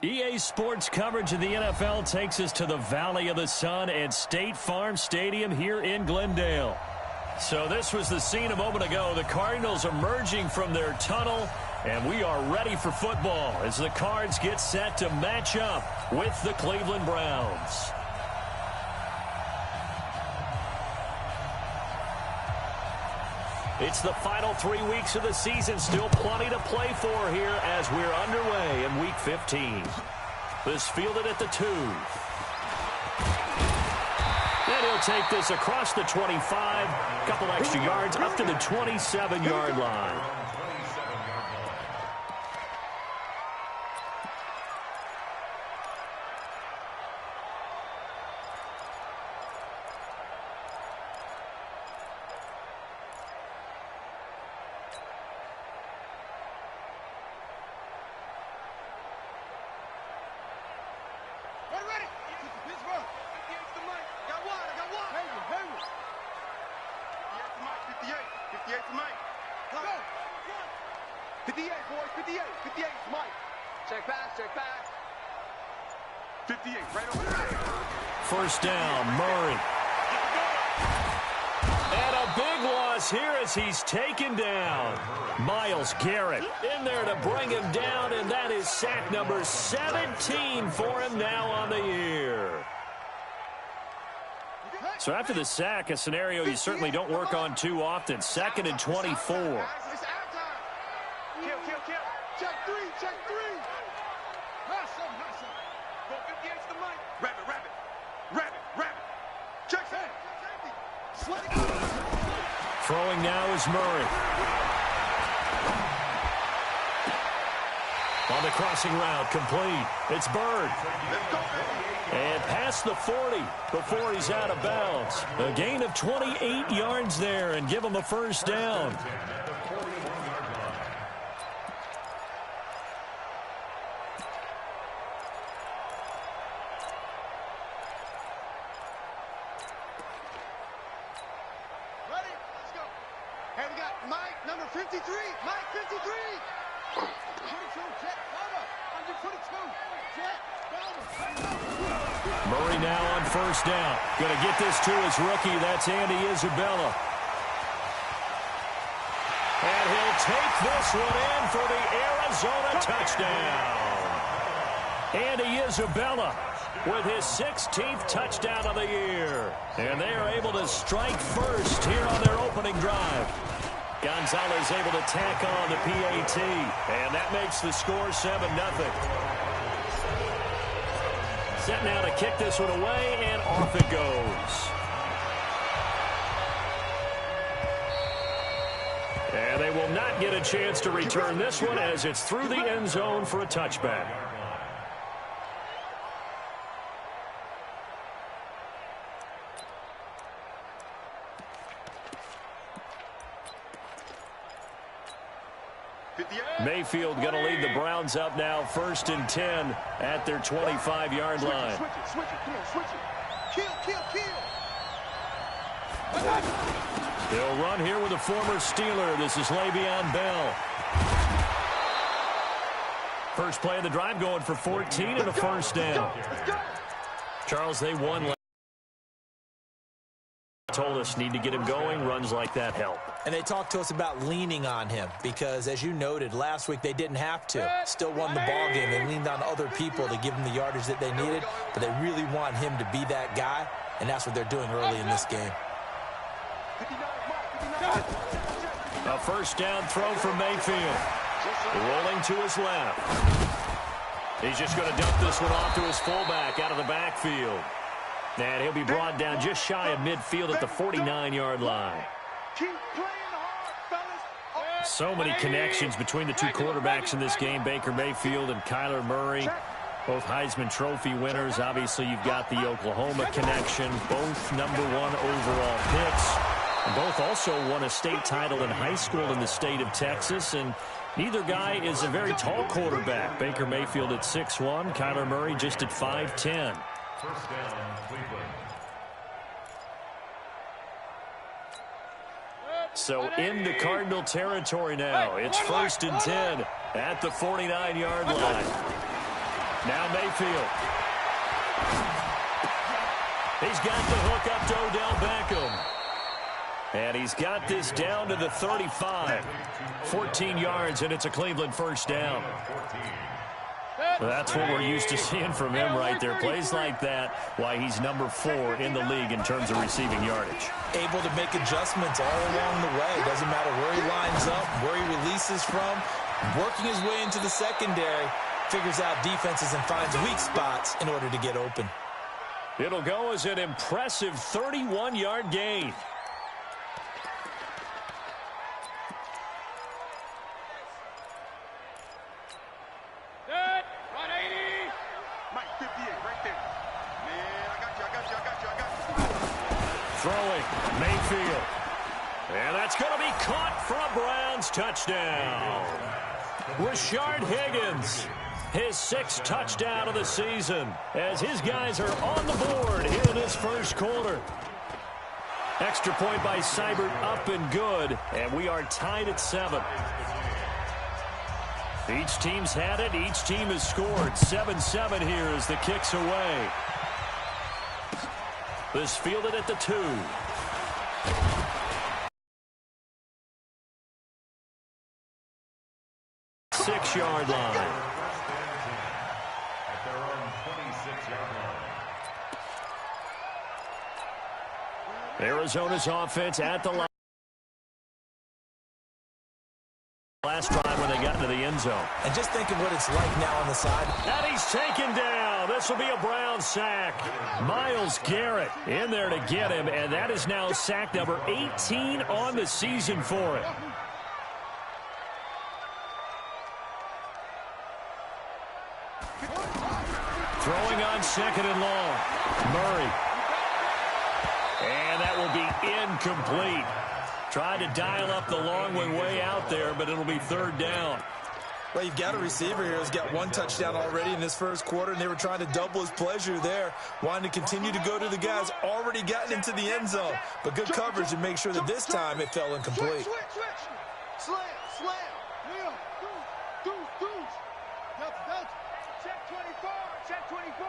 EA Sports coverage of the NFL takes us to the Valley of the Sun at State Farm Stadium here in Glendale. So this was the scene a moment ago. The Cardinals emerging from their tunnel, and we are ready for football as the Cards get set to match up with the Cleveland Browns. It's the final 3 weeks of the season. Still plenty to play for here as we're underway in Week 15. This fielded at the 2. And he'll take this across the 25. Couple extra yards up to the 27-yard line. First down, Murray. And a big loss here as he's taken down. Myles Garrett in there to bring him down, and that is sack number 17 for him now on the year. So after the sack, a scenario you certainly don't work on too often. 2nd and 24. Check three. Hustle. Go 58's the mic. Rabbit. Check safety. Throwing now is Murray. On the crossing route, complete. It's Bird. And past the 40 before he's out of bounds. A gain of 28 yards there and give him a first down. Murray now on first down. Going to get this to his rookie. That's Andy Isabella. And he'll take this one in for the Arizona touchdown. Andy Isabella with his 16th touchdown of the year. And they are able to strike first here on their opening drive. Gonzalez able to tack on the PAT. And that makes the score 7-0. Set now to kick this one away, and off it goes. And they will not get a chance to return this one as it's through the end zone for a touchback. Mayfield going to lead the Browns up now, 1st and 10 at their 25-yard line. Switch it. Kill. They'll run here with a former Steeler. This is Le'Veon Bell. First play of the drive going for 14 and a first down. Charles, they won. Told us need to get him going. Runs like that help. And they talked to us about leaning on him because, as you noted, last week they didn't have to. Still won the ball game. They leaned on other people to give them the yardage that they needed, but they really want him to be that guy, and that's what they're doing early in this game. A first down throw for Mayfield. Rolling to his left. He's just going to dump this one off to his fullback out of the backfield. And he'll be brought down just shy of midfield at the 49-yard line. So many connections between the two quarterbacks in this game, Baker Mayfield and Kyler Murray. Both Heisman Trophy winners. Obviously, you've got the Oklahoma connection. Both #1 overall picks. And both also won a state title in high school in the state of Texas. And neither guy is a very tall quarterback. Baker Mayfield at 6'1", Kyler Murray just at 5'10". First down, Cleveland. So into Cardinal territory now. It's 1st and 10 at the 49-yard line. Now Mayfield. He's got the hook up to Odell Beckham. And he's got this down to the 35. 14 yards, and it's a Cleveland first down. That's what we're used to seeing from him right there. Plays like that, why he's number 4 in the league in terms of receiving yardage. Able to make adjustments all along the way. Doesn't matter where he lines up, where he releases from. Working his way into the secondary, figures out defenses and finds weak spots in order to get open. It'll go as an impressive 31-yard gain. Throwing, Mayfield. And that's going to be caught for a Browns touchdown. Rashard Higgins, his 6th touchdown of the season, as his guys are on the board here in this first quarter. Extra point by Seibert, up and good, and we are tied at 7. Each team's had it. Each team has scored. 7-7 here as the kick's away. This fielded at the 2. Six-yard line. At their own 26-yard line. Arizona's offense at the line. Last drive when they got into the end zone. And just think of what it's like now on the side. And he's taken down. This will be a Brown sack. Myles Garrett in there to get him, and that is now sack number 18 on the season for him. Throwing on 2nd and long. Murray. And that will be incomplete. Tried to dial up the long one way out there, but it'll be 3rd down. Well, you've got a receiver here who's got 1 touchdown already in this first quarter, and they were trying to double his pleasure there, wanting to continue to go to the guys already gotten into the end zone. But good coverage to make sure that this time it fell incomplete. Slam. Yeah. Deuce. Delta. Check 24. Check 24.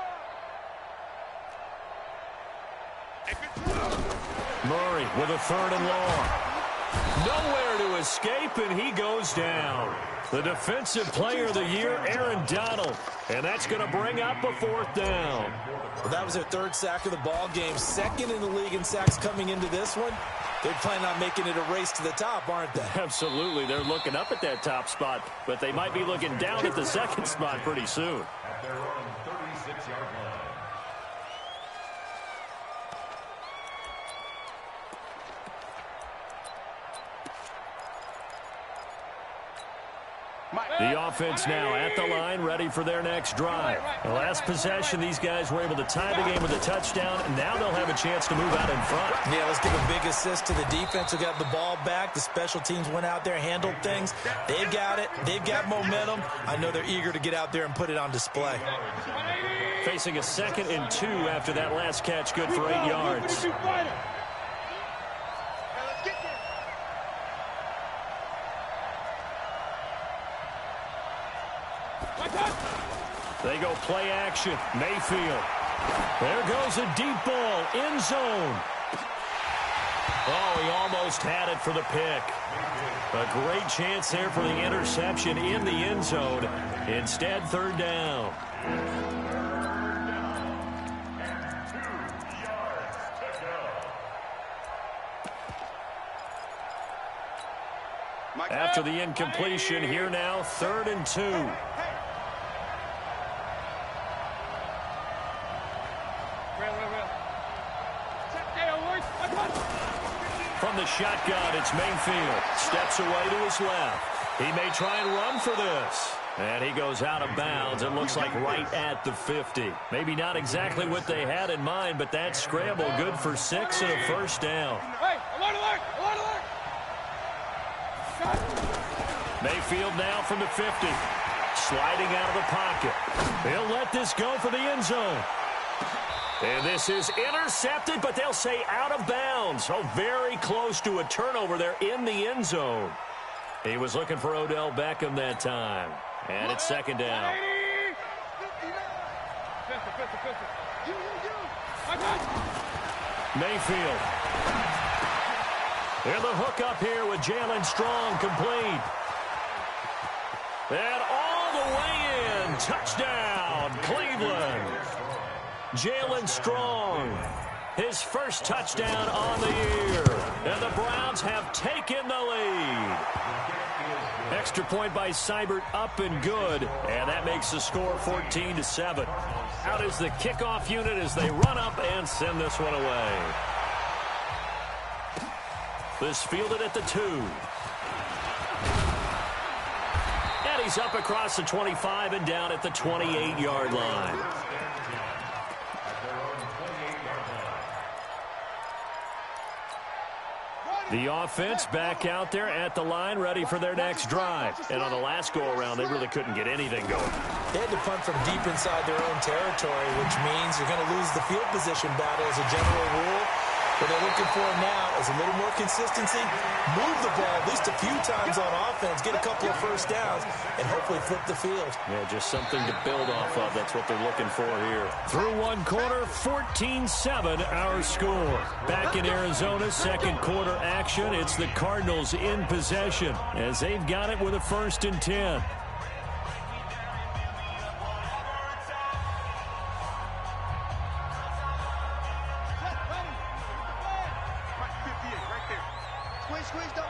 Murray with a 3rd and long. Nowhere to escape, and he goes down. The defensive player of the year, Aaron Donald. And that's going to bring up a 4th down. Well, that was their 3rd sack of the ball game. 2nd in the league in sacks coming into this one. They're planning on making it a race to the top, aren't they? Absolutely. They're looking up at that top spot, but they might be looking down at the 2nd spot pretty soon. At their own 36-yard line. The offense now at the line, ready for their next drive. The last possession, these guys were able to tie the game with a touchdown, and now they'll have a chance to move out in front. Yeah, let's give a big assist to the defense who got the ball back. The special teams went out there, handled things. They've got it. They've got momentum. I know they're eager to get out there and put it on display. Facing a 2nd and 2 after that last catch, good for 8 yards. They go play action. Mayfield. There goes a deep ball. End zone. Oh, he almost had it for the pick. A great chance there for the interception in the end zone. Instead, 3rd down. After the incompletion, here now, 3rd and 2. From the shotgun, it's Mayfield. Steps away to his left. He may try and run for this. And he goes out of bounds. It looks like right at the 50. Maybe not exactly what they had in mind, but that scramble good for 6 and a 1st down. Mayfield now from the 50. Sliding out of the pocket. He'll let this go for the end zone. And this is intercepted, but they'll say out of bounds. Oh, very close to a turnover there in the end zone. He was looking for Odell Beckham that time. And it's 2nd down. Mayfield. And the hook up here with Jalen Strong complete. And all the way in. Touchdown, Cleveland. Jalen Strong. His first touchdown on the year. And the Browns have taken the lead. Extra point by Seibert, up and good. And that makes the score 14-7. Out is the kickoff unit as they run up and send this one away. This fielded at the 2. And he's up across the 25 and down at the 28-yard line. The offense back out there at the line, ready for their next drive. And on the last go-around, they really couldn't get anything going. They had to punt from deep inside their own territory, which means you're going to lose the field position battle as a general rule. What they're looking for now is a little more consistency, move the ball at least a few times on offense, get a couple of first downs, and hopefully flip the field. Yeah, just something to build off of. That's what they're looking for here. Through one quarter, 14-7 our score. Back in Arizona, second quarter action. It's the Cardinals in possession as they've got it with a 1st and 10. Squeeze, double.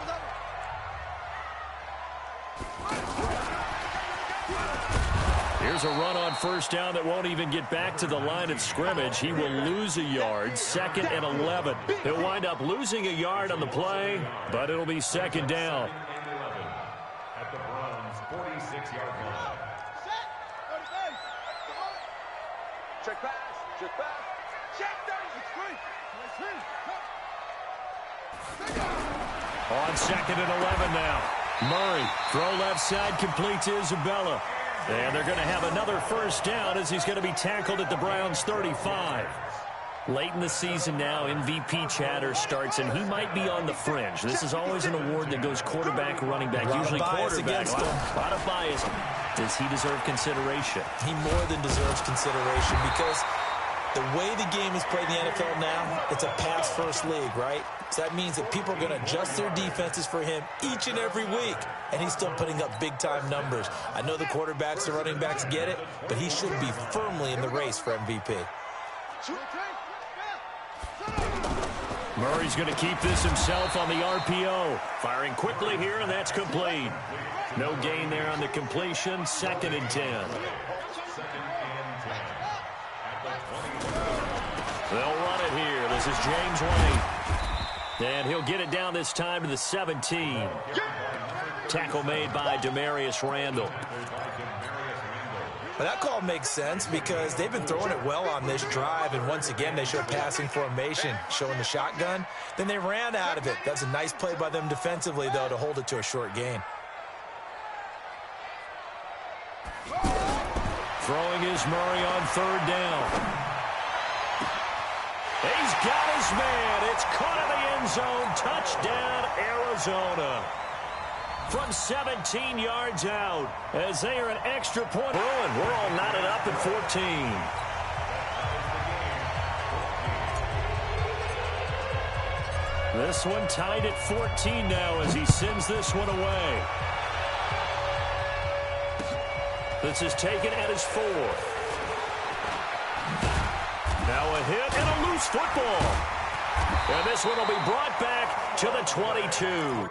Here's a run on first down that won't even get back to the line of scrimmage. He will lose a yard, 2nd and 11. He'll wind up losing a yard on the play, but it'll be 2nd down. At the Browns' 46-yard line. Check pass. Check 30. On 2nd and 11 now. Murray, throw left side, complete to Isabella. And they're going to have another first down as he's going to be tackled at the Browns' 35. Late in the season now, MVP chatter starts, and he might be on the fringe. This is always an award that goes quarterback, running back, usually quarterback. A lot of bias. Does he deserve consideration? He more than deserves consideration because the way the game is played in the NFL now, it's a pass-first league, right? So that means that people are going to adjust their defenses for him each and every week, and he's still putting up big-time numbers. I know the quarterbacks and running backs get it, but he should be firmly in the race for MVP. Murray's going to keep this himself on the RPO. Firing quickly here, and that's complete. No gain there on the completion, 2nd and 10. They'll run it here. This is James White. And he'll get it down this time to the 17. Tackle made by Demarius Randall. Well, that call makes sense because they've been throwing it well on this drive, and once again they show passing formation, showing the shotgun. Then they ran out of it. That's a nice play by them defensively, though, to hold it to a short gain. Throwing is Murray on 3rd down. He's got his man. It's caught in the end zone. Touchdown, Arizona. From 17 yards out as they are an extra point. And we're all knotted up at 14. This one tied at 14 now as he sends this one away. This is taken at his 4th. Now a hit and a loose football. And this one will be brought back to the 22.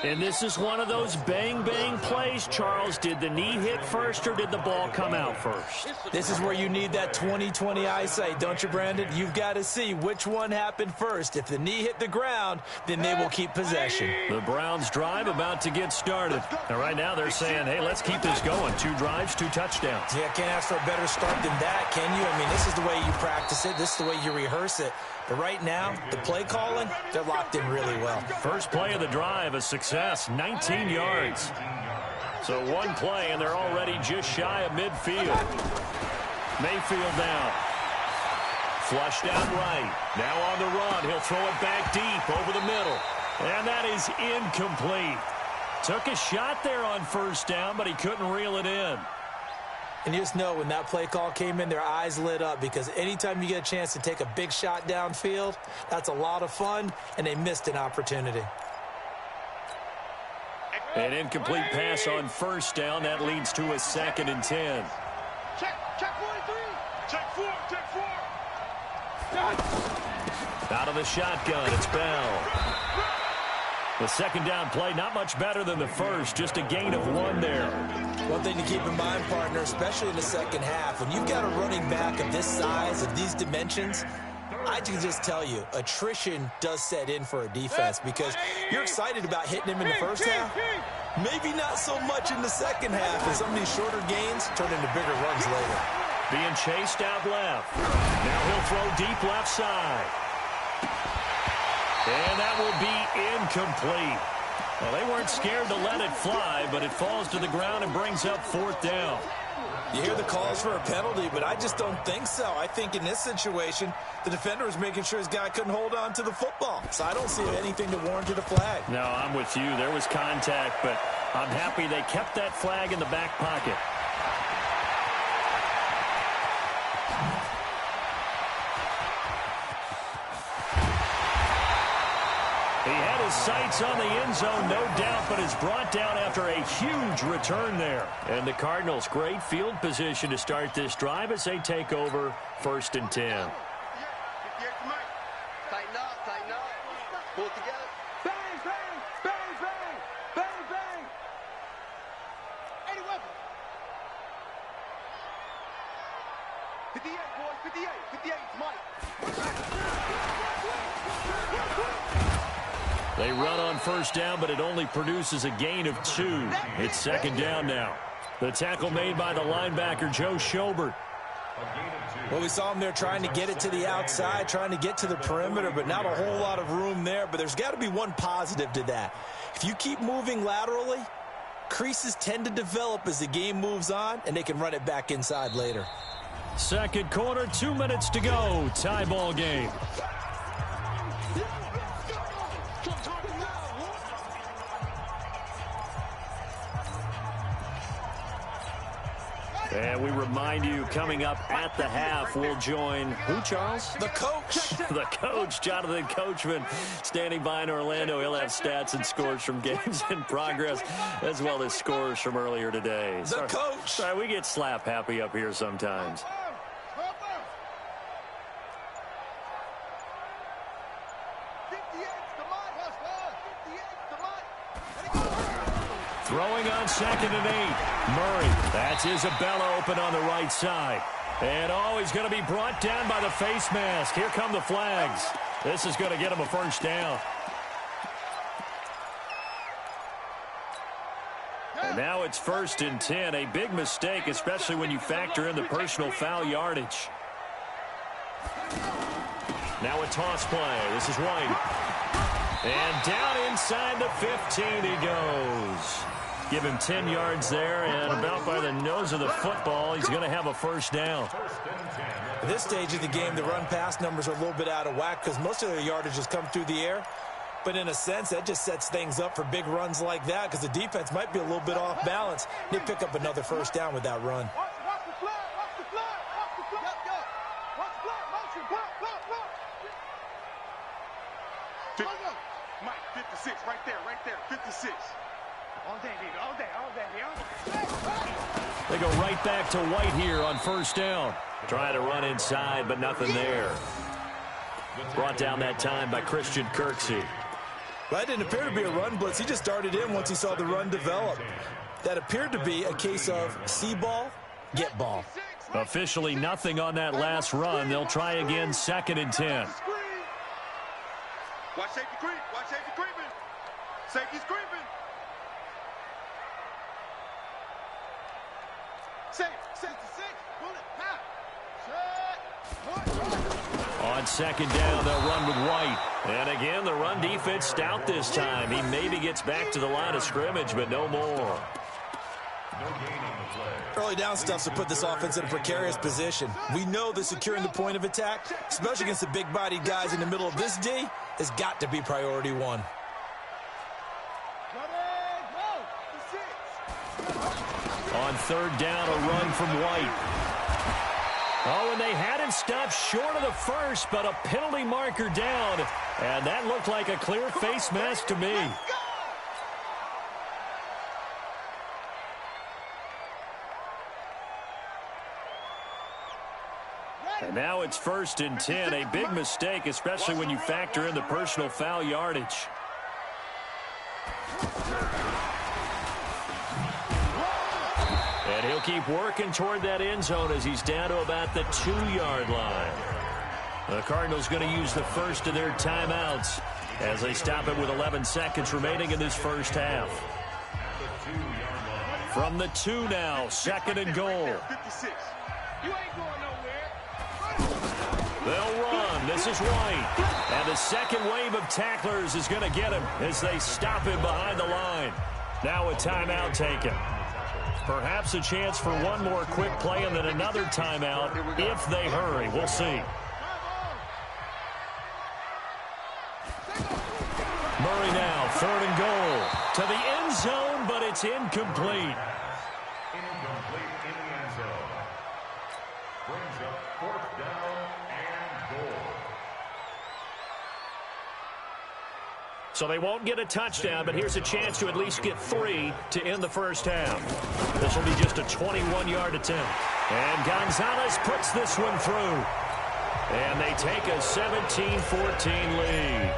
And this is one of those bang-bang plays, Charles. Did the knee hit first or did the ball come out first? This is where you need that 20/20 eyesight, don't you, Brandon? You've got to see which one happened first. If the knee hit the ground, then they will keep possession. The Browns drive about to get started. And right now they're saying, hey, let's keep this going. 2 drives, 2 touchdowns. Yeah, can't ask for a better start than that, can you? I mean, this is the way you practice it. This is the way you rehearse it. But right now, the play calling, they're locked in really well. First play of the drive, a success, 19 yards. So one play, and they're already just shy of midfield. Mayfield now. Flushed out right. Now on the run. He'll throw it back deep over the middle. And that is incomplete. Took a shot there on first down, but he couldn't reel it in. And you just know when that play call came in, their eyes lit up, because anytime you get a chance to take a big shot downfield, that's a lot of fun, and they missed an opportunity. An incomplete pass on first down. That leads to a 2nd and 10. Check 43. Check 4. Out of the shotgun, it's Bell. The 2nd down play, not much better than the first, just a gain of 1 there. One thing to keep in mind, partner, especially in the second half, when you've got a running back of this size, of these dimensions, I can just tell you, attrition does set in for a defense, because you're excited about hitting him in the first half. Maybe not so much in the second half, and some of these shorter gains turn into bigger runs later. Being chased out left. Now he'll throw deep left side. And that will be incomplete. Well, they weren't scared to let it fly, but it falls to the ground and brings up 4th down. You hear the calls for a penalty, but I just don't think so. I think in this situation, the defender was making sure his guy couldn't hold on to the football. So I don't see anything to warrant a flag. No, I'm with you. There was contact, but I'm happy they kept that flag in the back pocket. He had his sights on the end zone, no doubt, but is brought down after a huge return there. And the Cardinals, great field position to start this drive as they take over 1st and 10. Tighten up. Pull it together. Bang, bang, bang, bang, bang, bang. 80 weapons. 58, boys, 58, Mike. They run on first down, but it only produces a gain of 2. It's 2nd down now. The tackle made by the linebacker, Joe Schobert. Well, we saw him there trying to get it to the outside, trying to get to the perimeter, but not a whole lot of room there. But there's got to be one positive to that. If you keep moving laterally, creases tend to develop as the game moves on, and they can run it back inside later. 2nd quarter, 2 minutes to go. Tie ball game. And we remind you, coming up at the half, we'll join who, Charles? The coach. The coach, Jonathan Coachman, standing by in Orlando. He'll have stats and scores from games in progress, as well as scores from earlier today. The coach. Sorry, we get slap happy up here sometimes. Throwing on 2nd and 8. Murray. That's Isabella open on the right side. And, he's going to be brought down by the face mask. Here come the flags. This is going to get him a 1st down. And now it's 1st and 10. A big mistake, especially when you factor in the personal foul yardage. Now a toss play. This is White. And down inside the 15 he goes. Give him 10 yards there, and about by the nose of the football, he's going to have a 1st down. At this stage of the game, the run-pass numbers are a little bit out of whack because most of their yardage has come through the air. But in a sense, that just sets things up for big runs like that because the defense might be a little bit off balance. They pick up another 1st down with that run. Mike, 56, right there, 56. All day, baby, all day. They go right back to White here on 1st down. Trying to run inside, but nothing there. Brought down that time by Christian Kirksey. That didn't appear to be a run blitz. He just started in once he saw the run develop. That appeared to be a case of see ball, get ball. Officially nothing on that last run. They'll try again, 2nd and 10. Watch safety creep. Watch safety creeping. Safety's creeping. Safety 6. Pull it. On 2nd down, they'll run with White. And again, the run defense stout this time. He maybe gets back to the line of scrimmage, but no more. No gaining. Early down stuff to put this offense in a precarious position. We know that securing the point of attack, especially against the big-bodied guys in the middle of this D, has got to be priority one. On third down, a run from White. Oh, and they had it stopped short of the first, but a penalty marker down. And that looked like a clear face mask to me. And now it's 1st and 10. A big mistake, especially when you factor in the personal foul yardage. And he'll keep working toward that end zone as he's down to about the 2-yard line. The Cardinals going to use the first of their timeouts as they stop it with 11 seconds remaining in this first half. From the 2 now, 2nd and goal. They'll run. This is White. And the second wave of tacklers is going to get him as they stop him behind the line. Now a timeout taken. Perhaps a chance for one more quick play and then another timeout if they hurry. We'll see. Murray now, 3rd and goal. To the end zone, but it's incomplete. Incomplete in the end zone. Brings up 4th down and goal. So they won't get a touchdown, but here's a chance to at least get 3 to end the first half. This will be just a 21-yard attempt. And Gonzalez puts this one through. And they take a 17-14 lead.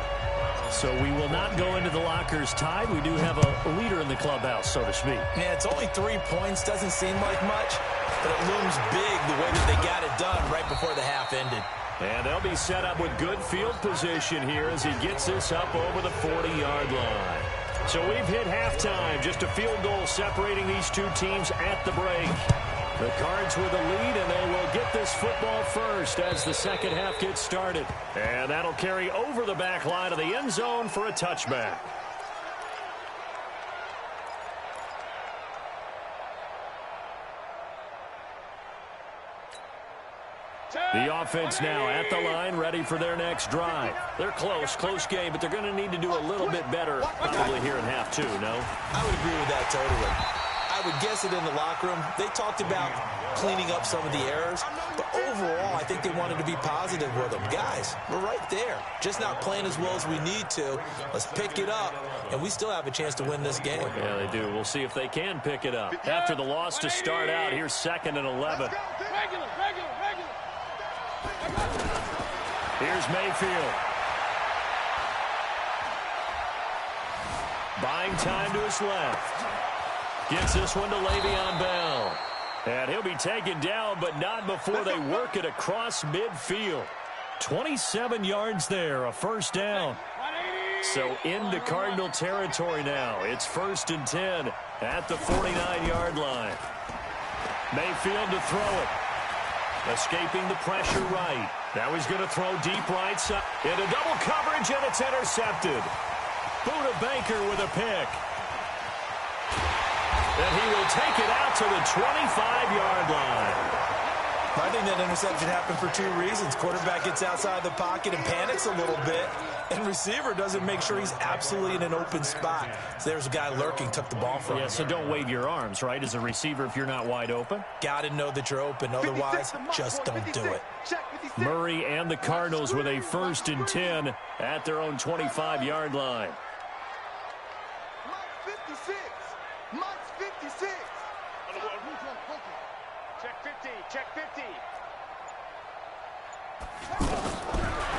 So we will not go into the lockers tied. We do have a leader in the clubhouse, so to speak. Yeah, it's only 3 points. Doesn't seem like much, but it looms big the way that they got it done right before the half ended. And they'll be set up with good field position here as he gets this up over the 40-yard line. So we've hit halftime. Just a field goal separating these two teams at the break. The Cards with the lead, and they will get this football first as the second half gets started. And that'll carry over the back line of the end zone for a touchback. The offense now at the line, ready for their next drive. They're close game, but they're going to need to do a little bit better probably here in half 2, no? I would agree with that totally. I would guess it in the locker room. They talked about cleaning up some of the errors, but overall, I think they wanted to be positive with them. Guys, we're right there. Just not playing as well as we need to. Let's pick it up, and we still have a chance to win this game. Yeah, they do. We'll see if they can pick it up. After the loss to start out, here's 2nd and 11. Here's Mayfield. Buying time to his left. Gets this one to Le'Veon Bell. And he'll be taken down, but not before they work it across midfield. 27 yards there, a first down. So into Cardinal territory now. It's 1st and 10 at the 49-yard line. Mayfield to throw it. Escaping the pressure right. Now he's going to throw deep right side. Into double coverage, and it's intercepted. Buda Baker with a pick. And he will take it out to the 25-yard line. I think that interception happened for 2 reasons. Quarterback gets outside the pocket and panics a little bit, and receiver doesn't make sure he's absolutely in an open spot. So there's a guy lurking, took the ball from him. Yeah, so don't wave your arms, right, as a receiver if you're not wide open? Got to know that you're open. Otherwise, just don't do it. Murray and the Cardinals with a 1st and 10 at their own 25-yard line.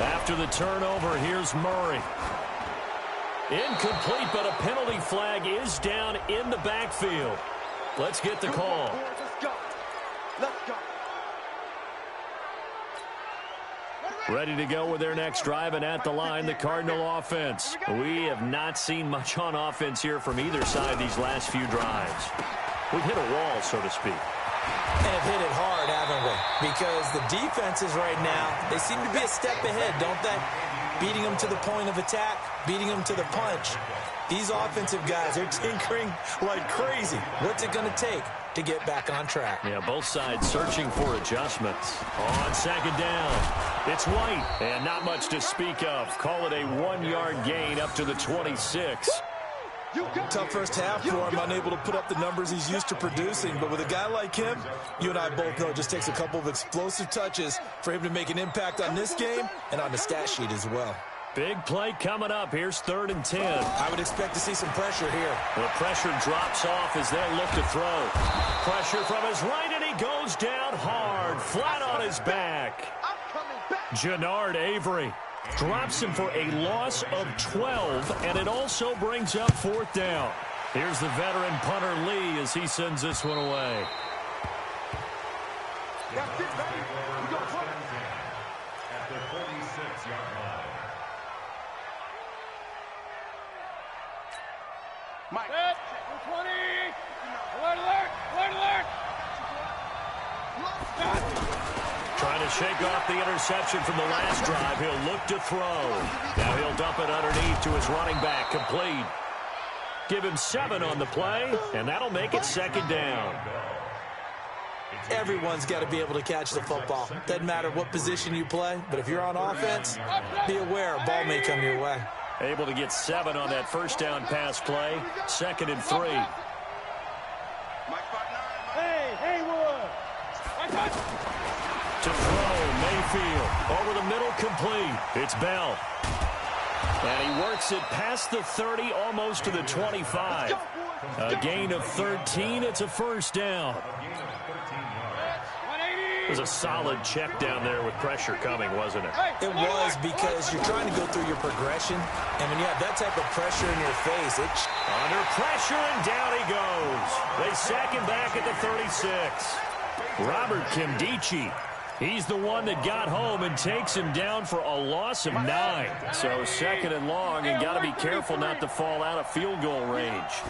After the turnover, here's Murray. Incomplete, but a penalty flag is down in the backfield. Let's get the call. Ready to go with their next drive, and at the line, the Cardinal offense. We have not seen much on offense here from either side these last few drives. We've hit a wall, so to speak. And have hit it hard, haven't we? Because the defenses right now, they seem to be a step ahead, don't they? Beating them to the point of attack, beating them to the punch. These offensive guys, they're tinkering like crazy. What's it going to take? to get back on track. Yeah, both sides searching for adjustments. On second down, it's White, and not much to speak of. Call it a 1-yard gain up to the 26. Tough first half for him, unable to put up the numbers he's used to producing. But with a guy like him, you and I both know it just takes a couple of explosive touches for him to make an impact on this game and on the stat sheet as well. Big play coming up. Here's 3rd and 10. I would expect to see some pressure here. The pressure drops off as they'll look to throw. Pressure from his right, and he goes down hard, flat on his back. Jannard Avery drops him for a loss of 12, and it also brings up 4th down. Here's the veteran punter Lee as he sends this one away. That's it, baby. We go for it. At the 46-yard line. Mike. 20. Alert, alert, alert, alert. Trying to shake off the interception from the last drive. He'll look to throw. Now he'll dump it underneath to his running back. Complete. Give him 7 on the play, and that'll make it 2nd down. Everyone's got to be able to catch the football. Doesn't matter what position you play, but if you're on offense, be aware a ball may come your way. Able to get 7 on that first down pass play. 2nd and 3. Hey, Haywood. To throw, Mayfield. Over the middle, complete. It's Bell. And he works it past the 30, almost to the 25. A gain of 13. It's a 1st down. It was a solid check down there with pressure coming, wasn't it? It was, because you're trying to go through your progression, and when you have that type of pressure in your face, it's under pressure, and down he goes. They sack him back at the 36. Robert Kimdichie. He's the one that got home and takes him down for a loss of 9. So 2nd and long, and got to be careful not to fall out of field goal range.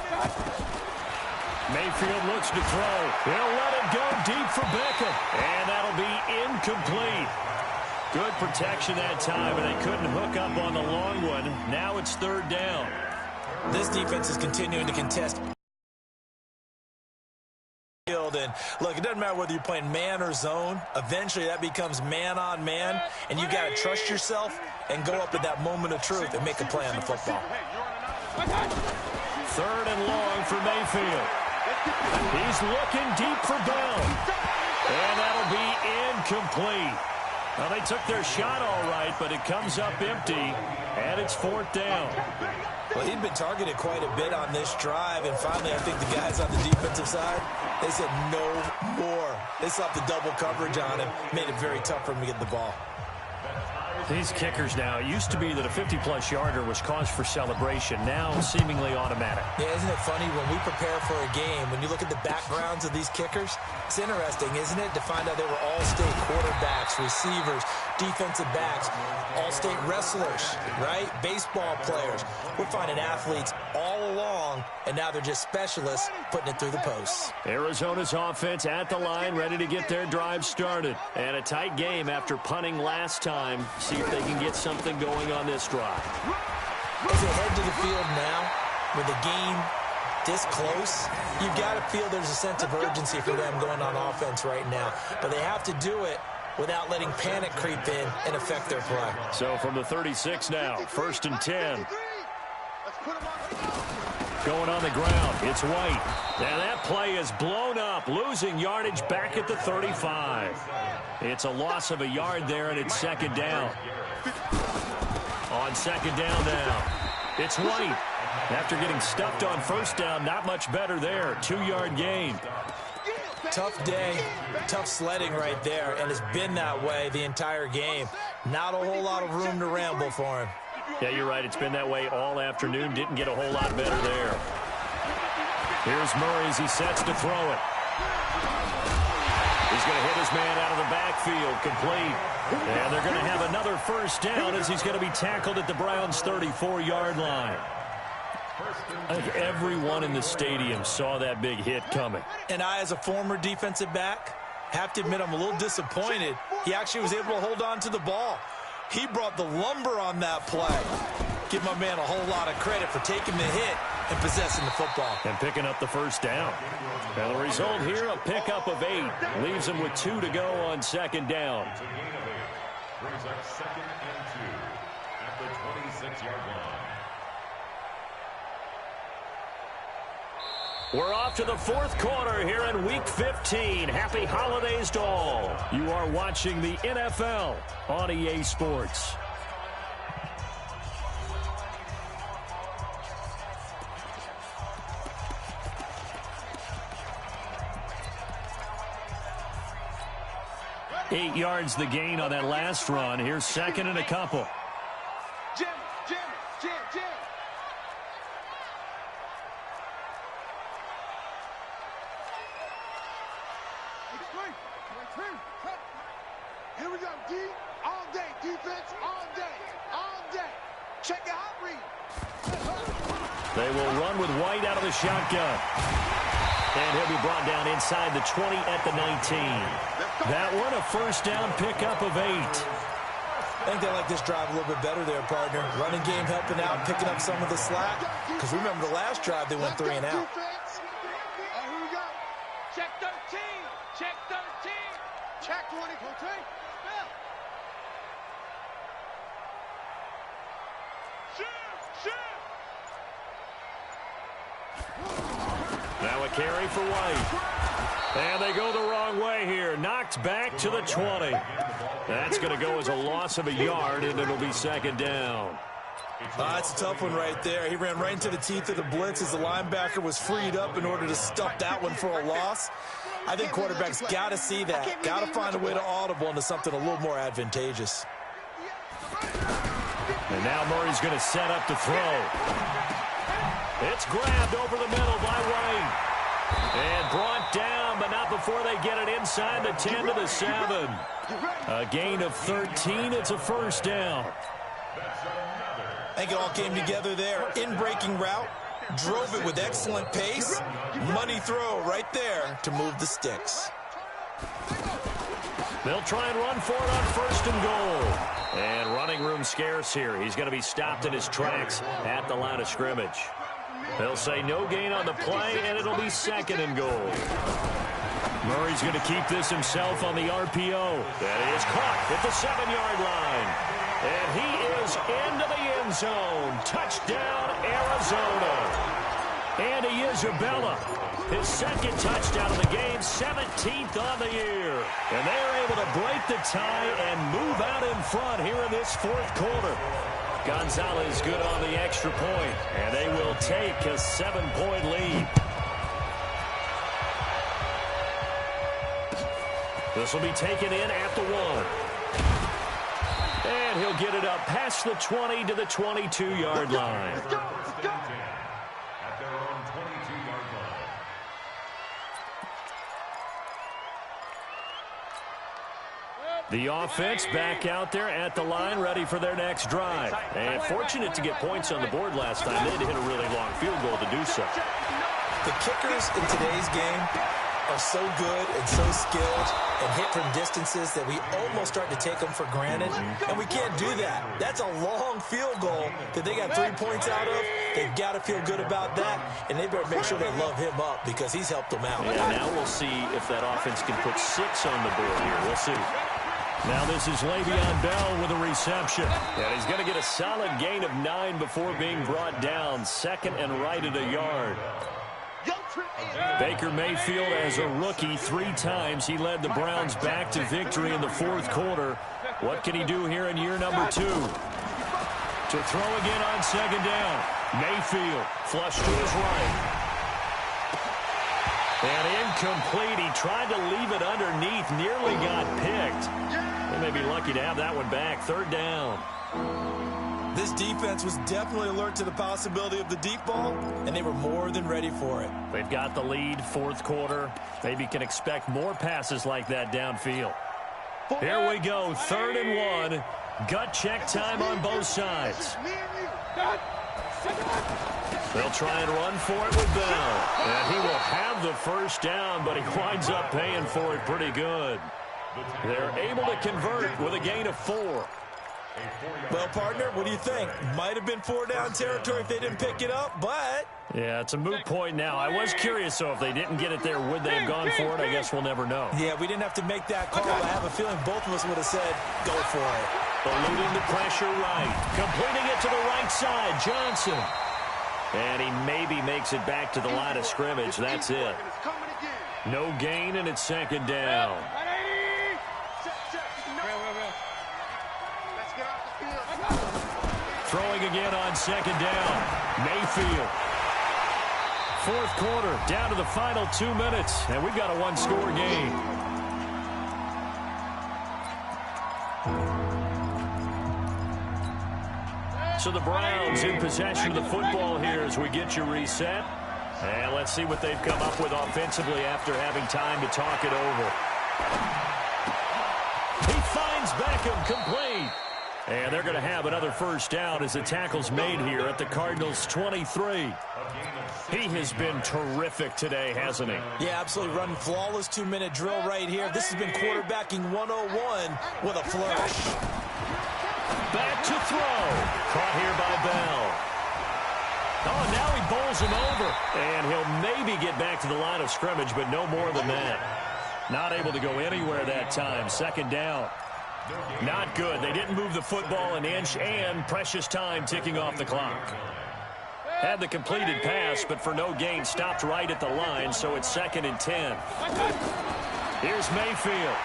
Mayfield looks to throw. He'll let it go deep for Beckham. And that'll be incomplete. Good protection that time, and they couldn't hook up on the long one. Now it's 3rd down. This defense is continuing to contest. And look, it doesn't matter whether you're playing man or zone. Eventually, that becomes man on man, and you got to trust yourself and go up at that moment of truth and make a play on the football. 3rd and long for Mayfield. He's looking deep for Bell, and that'll be incomplete. Well, they took their shot all right, but it comes up empty, and it's 4th down. Well, he'd been targeted quite a bit on this drive, and finally I think the guys on the defensive side, they said no more. They slapped the double coverage on him, made it very tough for him to get the ball. These kickers now, it used to be that a 50-plus yarder was cause for celebration. Now seemingly automatic. Yeah, isn't it funny when we prepare for a game, when you look at the backgrounds of these kickers, it's interesting, isn't it, to find out they were all-state quarterbacks, receivers, defensive backs, all-state wrestlers, right? Baseball players. We're finding athletes all along, and now they're just specialists putting it through the posts. Arizona's offense at the line, ready to get their drive started. And a tight game after punting last time. See if they can get something going on this drive. As they head to the field now, with the game this close, you've got to feel there's a sense of urgency for them going on offense right now. But they have to do it without letting panic creep in and affect their play. So from the 36 now, 1st and 10. Going on the ground, it's White. And that play is blown up, losing yardage back at the 35. It's a loss of a yard there, and it's 2nd down. On 2nd down now, it's White. After getting stuffed on 1st down, not much better there. 2-yard gain. Tough day, tough sledding right there, and it's been that way the entire game. Not a whole lot of room to ramble for him. Yeah, you're right. It's been that way all afternoon. Didn't get a whole lot better there. Here's Murray as he sets to throw it. He's going to hit his man out of the backfield, complete. And they're going to have another 1st down as he's going to be tackled at the Browns' 34-yard line. I think everyone in the stadium saw that big hit coming. And I, as a former defensive back, have to admit I'm a little disappointed. He actually was able to hold on to the ball. He brought the lumber on that play. Give my man a whole lot of credit for taking the hit and possessing the football. And picking up the first down. And the result here, a pickup of 8. Leaves them with 2 to go on second down. It's a gain of 8. Brings up 2nd and 2 at the 26-yard line. We're off to the 4th quarter here in Week 15. Happy holidays to all. You are watching the NFL on EA Sports. Eight yards the gain on that last run. Here's 2nd and a couple. Jim. Here we go, D. All day. Defense all day. All day. Check your hot read. They will run with White out of the shotgun. And he'll be brought down inside the 20 at the 19. That one, a first down pickup of 8. I think they like this drive a little bit better there, partner. Running game helping out, picking up some of the slack. Because remember the last drive, they went 3 and out. Here we go. Check 13. Check 13. Check 20. Now a carry for White. And they go the wrong way here. Knocked back to the 20. That's going to go as a loss of a yard, and it'll be 2nd down. That's a tough one right there. He ran right into the teeth of the blitz as the linebacker was freed up in order to stuff that one for a loss. I think quarterbacks got to see that. Got to find a way to audible into something a little more advantageous. And now Murray's going to set up to throw. It's grabbed over the middle by White. And brought down, but not before they get it inside the 10 to the 7. A gain of 13. It's a first down. I think it all came together there. In-breaking route. Drove it with excellent pace. Money throw right there to move the sticks. They'll try and run for it on 1st and goal. And running room scarce here. He's going to be stopped in his tracks at the line of scrimmage. They'll say no gain on the play, and it'll be 2nd and goal. Murray's going to keep this himself on the RPO. That is caught at the 7-yard line. And he is into the end zone. Touchdown, Arizona. Andy Isabella, his 2nd touchdown of the game, 17th on the year. And they are able to break the tie and move out in front here in this 4th quarter. Gonzalez good on the extra point, and they will take a 7-point lead. This will be taken in at the 1. And he'll get it up past the 20 to the 22-yard line. At their own 22-yard line. The offense back out there at the line, ready for their next drive. And fortunate to get points on the board last time. They had to hit a really long field goal to do so. The kickers in today's game are so good and so skilled and hit from distances that we almost start to take them for granted. And we can't do that. That's a long field goal that they got 3 points out of. They've got to feel good about that, and they better make sure they love him up because he's helped them out. Yeah, now we'll see if that offense can put 6 on the board here. We'll see. Now this is Le'Veon Bell with a reception. And he's going to get a solid gain of 9 before being brought down. 2nd and right at a yard. Baker Mayfield, as a rookie, 3 times he led the Browns back to victory in the 4th quarter. What can he do here in year number 2? To throw again on 2nd down. Mayfield, flush to his right. And incomplete. He tried to leave it underneath, nearly got picked. They may be lucky to have that one back. 3rd down. This defense was definitely alert to the possibility of the deep ball, and they were more than ready for it. They've got the lead, 4th quarter. Maybe can expect more passes like that downfield. Here we go, 3rd and 1. Gut check time on both sides. They'll try and run for it with Bell. And he will have the first down, but he winds up paying for it pretty good. They're able to convert with a gain of 4. Well, partner, what do you think? Might have been 4-down territory if they didn't pick it up, but... Yeah, it's a moot point now. I was curious, though, if they didn't get it there, would they have gone for it? I guess we'll never know. Yeah, we didn't have to make that call. I have a feeling both of us would have said, go for it. Eluding the pressure right. Completing it to the right side, Johnson. And he maybe makes it back to the line of scrimmage. That's it. No gain, and it's second down. Throwing again on second down. Mayfield. Fourth quarter, down to the final 2 minutes, and we've got a one-score game. So the Browns in possession of the football here as we get you reset. And let's see what they've come up with offensively after having time to talk it over. He finds Beckham complete. And they're going to have another first down as the tackle's made here at the Cardinals' 23. He has been terrific today, hasn't he? Yeah, absolutely. Running flawless 2-minute drill right here. This has been quarterbacking 101 with a flourish. Back to throw. Caught here by Bell. Oh, now he bowls him over. And he'll maybe get back to the line of scrimmage, but no more than that. Not able to go anywhere that time. Second down. Not good. They didn't move the football an inch, and precious time ticking off the clock. Had the completed pass, but for no gain, stopped right at the line, so it's 2nd and 10. Here's Mayfield.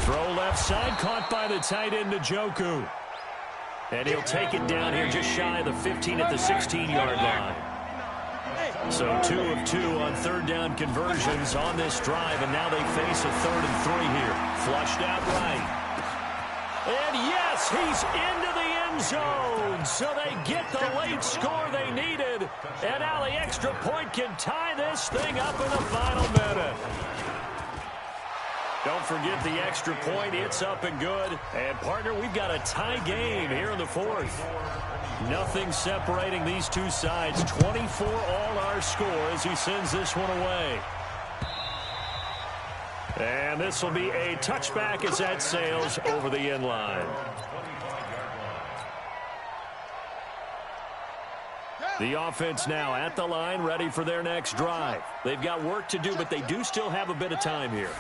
Throw left side, caught by the tight end, Njoku. And he'll take it down here just shy of the 15 at the 16-yard line. So 2 of 2 on third down conversions on this drive, and now they face a 3rd and 3 here. Flushed out right. And yes, he's into the end zone. So they get the late score they needed. And now the extra point can tie this thing up in the final minute. Don't forget the extra point. It's up and good. And, partner, we've got a tie game here in the 4th. Nothing separating these two sides. 24 all our score as he sends this one away. And this will be a touchback as that sails over the end line. The offense now at the line, ready for their next drive. They've got work to do, but they do still have a bit of time here.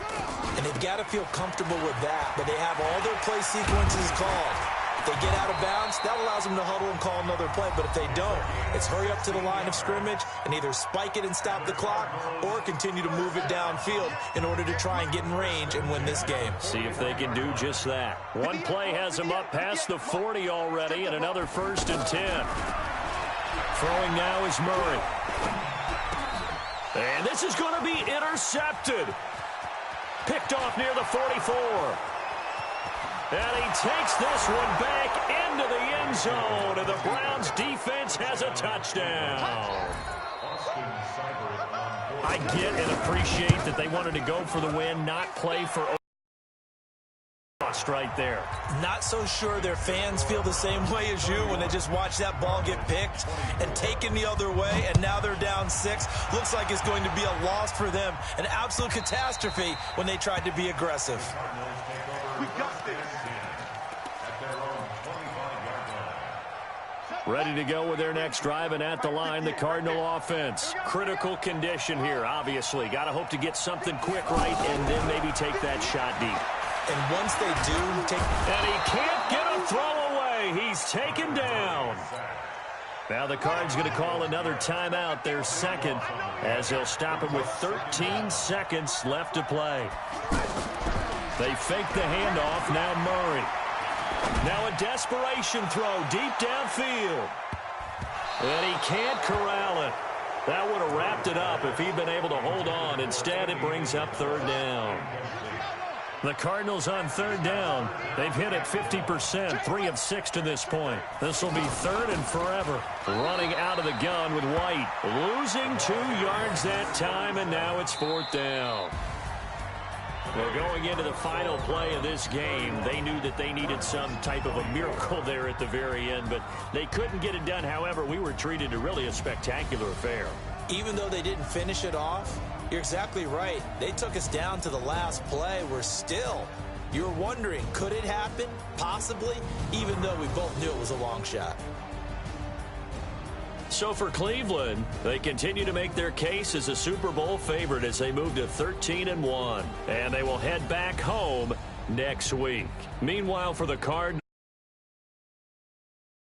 And they've got to feel comfortable with that, but they have all their play sequences called. If they get out of bounds, that allows them to huddle and call another play. But if they don't, it's hurry up to the line of scrimmage and either spike it and stop the clock or continue to move it downfield in order to try and get in range and win this game. See if they can do just that. One play has them up past the 40 already, and another 1st and 10. Throwing now is Murray. And this is going to be intercepted. Picked off near the 44. And he takes this one back into the end zone. And the Browns defense has a touchdown. I get and appreciate that they wanted to go for the win, not play for right there. Not so sure their fans feel the same way as you when they just watch that ball get picked and taken the other way, and now they're down 6. Looks like it's going to be a loss for them. An absolute catastrophe when they tried to be aggressive. We got this. Ready to go with their next drive, and at the line, the Cardinal offense. Critical condition here, obviously. Got to hope to get something quick right and then maybe take that shot deep. And once they do take... And he can't get a throw away. He's taken down. Now the Cards going to call another timeout, their 2nd, as they'll stop him with 13 seconds left to play. They fake the handoff. Now Murray. Now a desperation throw deep downfield. And he can't corral it. That would have wrapped it up if he'd been able to hold on. Instead, it brings up 3rd down. The Cardinals on 3rd down. They've hit it 50%, 3 of 6 to this point. This will be 3rd and forever. Running out of the gun with White. Losing 2 yards that time, and now it's 4th down. Well, going into the final play of this game, they knew that they needed some type of a miracle there at the very end, but they couldn't get it done. However, we were treated to really a spectacular affair. Even though they didn't finish it off, you're exactly right. They took us down to the last play. We're still You're wondering, could it happen? Possibly, even though we both knew it was a long shot. So for Cleveland, they continue to make their case as a Super Bowl favorite as they move to 13-1. And they will head back home next week. Meanwhile, for the Cardinals,